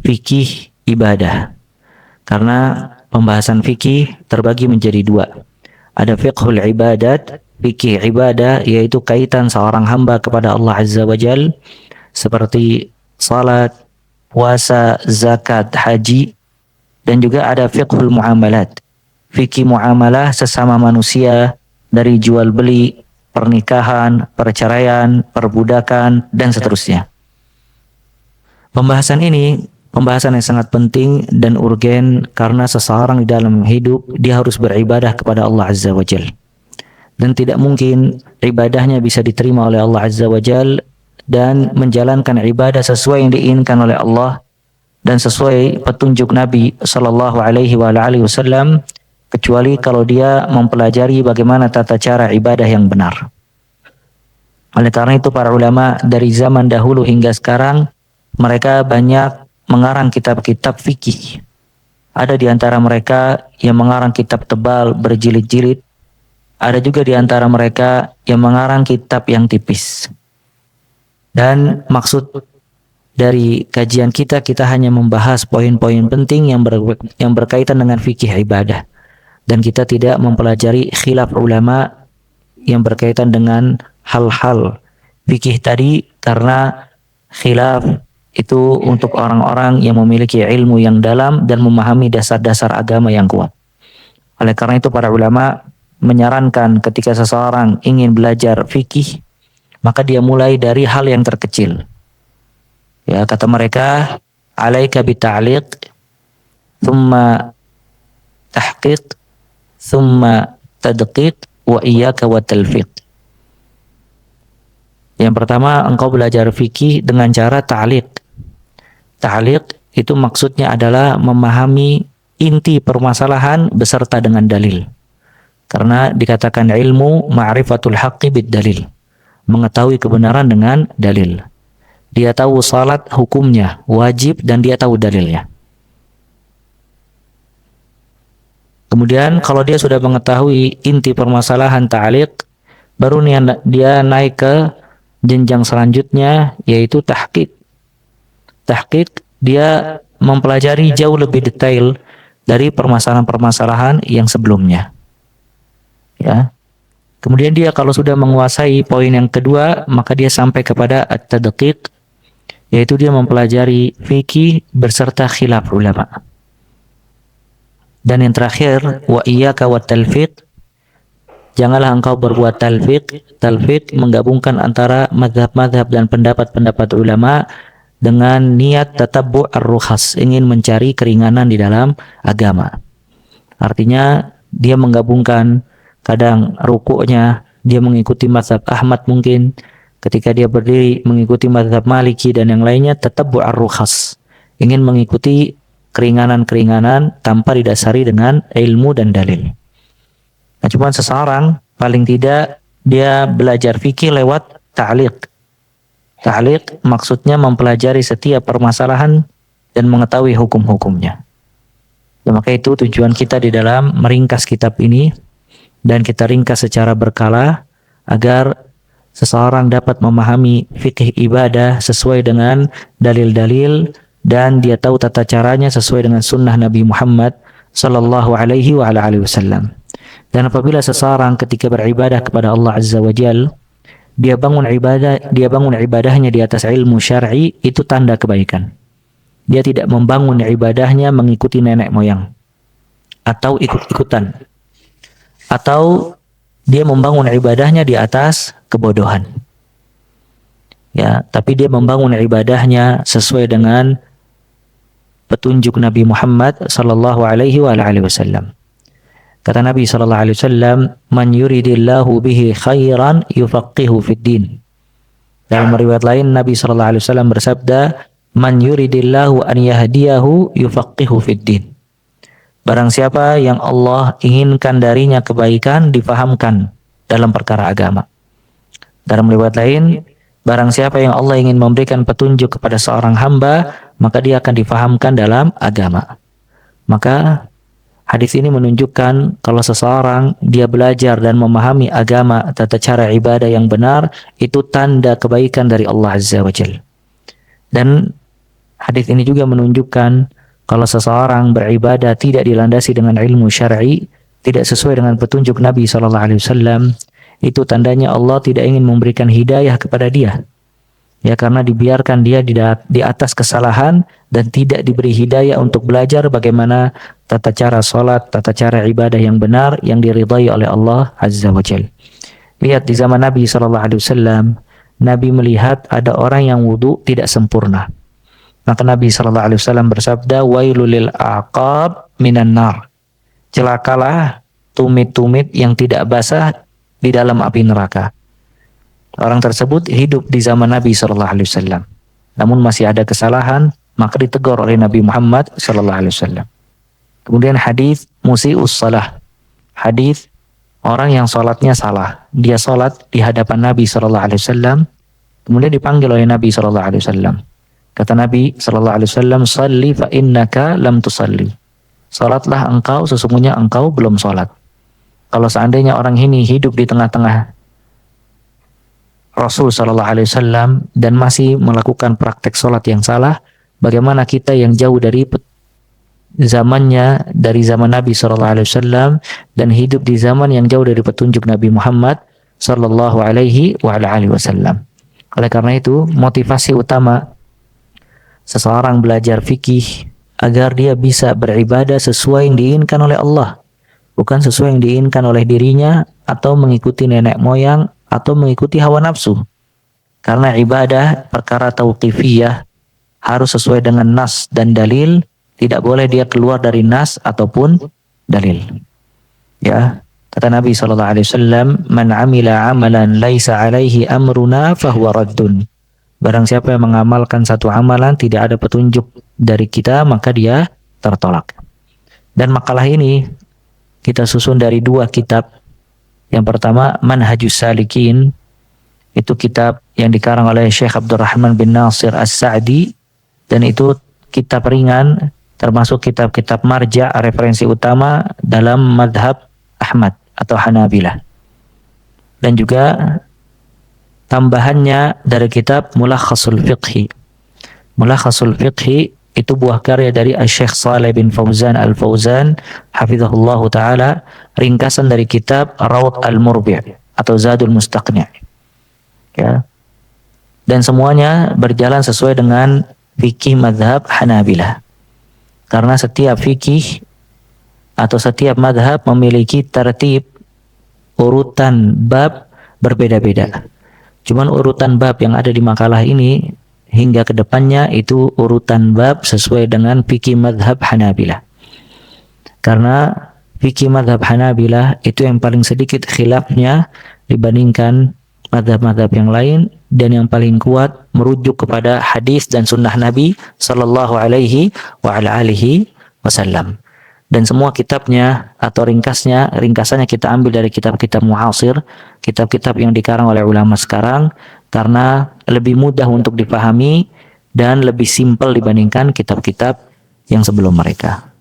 fikih ibadah. Karena pembahasan fikih terbagi menjadi dua. Ada fiqhul ibadat, fikih ibadah, yaitu kaitan seorang hamba kepada Allah Azza wa Jal, seperti salat, puasa, zakat, haji. Dan juga ada fiqhul muamalat, fikih muamalah sesama manusia, dari jual beli, pernikahan, perceraian, perbudakan, dan seterusnya. Pembahasan ini pembahasan yang sangat penting dan urgen, karena seseorang di dalam hidup dia harus beribadah kepada Allah Azza wa Jal. Dan tidak mungkin ibadahnya bisa diterima oleh Allah Azza wa Jal dan menjalankan ibadah sesuai yang diinginkan oleh Allah dan sesuai petunjuk Nabi sallallahu alaihi wasallam, kecuali kalau dia mempelajari bagaimana tata cara ibadah yang benar. Oleh karena itu para ulama dari zaman dahulu hingga sekarang, mereka banyak mengarang kitab-kitab fikih. Ada di antara mereka yang mengarang kitab tebal berjilid-jilid. Ada juga di antara mereka yang mengarang kitab yang tipis. Dan maksud dari kajian kita hanya membahas poin-poin penting yang berkaitan dengan fikih ibadah. Dan kita tidak mempelajari khilaf ulama yang berkaitan dengan hal-hal fikih tadi, karena khilaf itu untuk orang-orang yang memiliki ilmu yang dalam dan memahami dasar-dasar agama yang kuat. Oleh karena itu para ulama menyarankan ketika seseorang ingin belajar fikih, maka dia mulai dari hal yang terkecil. Ya, kata mereka, alaika bita'liq, thumma tahqiq, thumma tadqiq, wa iyyaka wa talfiq. Yang pertama, engkau belajar fikih dengan cara ta'liq. Ta'liq itu maksudnya adalah memahami inti permasalahan beserta dengan dalil. Karena dikatakan ilmu ma'rifatul haqqi bid dalil, mengetahui kebenaran dengan dalil. Dia tahu salat hukumnya wajib dan dia tahu dalilnya. Kemudian kalau dia sudah mengetahui inti permasalahan ta'liq, baru dia naik ke jenjang selanjutnya, yaitu tahqiq. Tahqiq, dia mempelajari jauh lebih detail dari permasalahan-permasalahan yang sebelumnya. Ya. Kemudian dia kalau sudah menguasai poin yang kedua, maka dia sampai kepada at-tadqiq, yaitu dia mempelajari fikih berserta khilaf ulama. Dan yang terakhir, wa iyyaka wat talfiq, janganlah engkau berbuat talfiq. Talfiq menggabungkan antara mazhab-mazhab dan pendapat-pendapat ulama dengan niat tatabbu' ar-rukhas, ingin mencari keringanan di dalam agama. Artinya dia menggabungkan, kadang rukuknya dia mengikuti mazhab Ahmad mungkin, ketika dia berdiri mengikuti mazhab Maliki dan yang lainnya, tatabbu' ar-rukhas, ingin mengikuti keringanan-keringanan tanpa didasari dengan ilmu dan dalil. Nah, cuma seseorang paling tidak dia belajar fikih lewat ta'liq. Ta'liq maksudnya mempelajari setiap permasalahan dan mengetahui hukum-hukumnya. Ya, maka itu tujuan kita di dalam meringkas kitab ini, dan kita ringkas secara berkala agar seseorang dapat memahami fikih ibadah sesuai dengan dalil-dalil, dan dia tahu tata caranya sesuai dengan sunnah Nabi Muhammad sallallahu alaihi wasallam. Dan apabila seseorang ketika beribadah kepada Allah Azza wa Jal, dia bangun ibadahnya di atas ilmu syar'i, itu tanda kebaikan. Dia tidak membangun ibadahnya mengikuti nenek moyang atau ikut-ikutan, atau dia membangun ibadahnya di atas kebodohan. Ya, tapi dia membangun ibadahnya sesuai dengan petunjuk Nabi Muhammad sallallahu alaihi wasallam. Kata Nabi sallallahu alaihi wasallam, "Man yuridillahu bihi khairan yufaqihu fid din." Dalam riwayat lain Nabi sallallahu alaihi wasallam bersabda, "Man yuridillahu an yahdiyahu yufaqihu fid din." Barang siapa yang Allah inginkan darinya kebaikan, difahamkan dalam perkara agama. Dalam riwayat lain, barang siapa yang Allah ingin memberikan petunjuk kepada seorang hamba, maka dia akan difahamkan dalam agama. Maka hadis ini menunjukkan kalau seseorang dia belajar dan memahami agama, tata cara ibadah yang benar, itu tanda kebaikan dari Allah Azza wa Jalla. Dan Hadis ini juga menunjukkan kalau seseorang beribadah tidak dilandasi dengan ilmu syar'i, tidak sesuai dengan petunjuk Nabi SAW, itu tandanya Allah tidak ingin memberikan hidayah kepada dia. Ya, karena dibiarkan dia di atas kesalahan dan tidak diberi hidayah untuk belajar bagaimana tata cara sholat, tata cara ibadah yang benar yang diridhai oleh Allah Azza wa Jalla. Lihat di zaman Nabi SAW, Nabi melihat ada orang yang wudu tidak sempurna. Maka Nabi SAW bersabda, wailul lil aqab minan nar. Celakalah tumit-tumit yang tidak basah di dalam api neraka. Orang tersebut hidup di zaman Nabi SAW. Namun masih ada kesalahan, maka ditegur oleh Nabi Muhammad SAW. Kemudian hadis musi'us salah. Hadis orang yang sholatnya salah. Dia sholat di hadapan Nabi SAW. Kemudian dipanggil oleh Nabi SAW. Kata Nabi SAW, salli fa innaka lam tusalli. Sholatlah engkau, sesungguhnya engkau belum sholat. Kalau seandainya orang ini hidup di tengah-tengah Rasul SAW dan masih melakukan praktek sholat yang salah, bagaimana kita yang jauh dari zamannya, dari zaman Nabi SAW dan hidup di zaman yang jauh dari petunjuk Nabi Muhammad SAW. Oleh karena itu, motivasi utama seseorang belajar fikih agar dia bisa beribadah sesuai yang diinginkan oleh Allah, bukan sesuai yang diinginkan oleh dirinya atau mengikuti nenek moyang atau mengikuti hawa nafsu. Karena ibadah perkara tauqifiyah harus sesuai dengan nas dan dalil, tidak boleh dia keluar dari nas ataupun dalil. Ya, kata Nabi SAW, man amila amalan laisa alaihi amruna fahuwa raddun. Barang siapa yang mengamalkan satu amalan tidak ada petunjuk dari kita, maka dia tertolak. Dan makalah ini kita susun dari dua kitab. Yang pertama, Manhajus Salikin, itu kitab yang dikarang oleh Syekh Abdurrahman bin Nasir As-Sa'di, dan itu kitab ringan, termasuk kitab-kitab marja, referensi utama dalam madhab Ahmad atau Hanabilah. Dan juga tambahannya dari kitab Mulakhasul Fiqhi. Mulakhasul Fiqhi itu buah karya dari Syekh Saleh bin Fauzan Al-Fauzan hafizahullah ta'ala, ringkasan dari kitab Rawd Al-Murbi' atau Zadul Mustaqni'. Ya. Dan semuanya berjalan sesuai dengan fikih madhab Hanabilah. Karena setiap fikih atau setiap madhab memiliki tertib urutan bab berbeda-beda. Cuman urutan bab yang ada di makalah ini hingga ke depannya itu urutan bab sesuai dengan fikih madhab Hanabilah. Karena fikih madhab Hanabilah itu yang paling sedikit khilafnya dibandingkan madhab-madhab yang lain, dan yang paling kuat merujuk kepada hadis dan sunnah Nabi Sallallahu Alaihi Wasallam. Dan semua kitabnya atau ringkasannya kita ambil dari kitab-kitab muasir, kitab-kitab yang dikarang oleh ulama sekarang, karena lebih mudah untuk dipahami dan lebih simpel dibandingkan kitab-kitab yang sebelum mereka.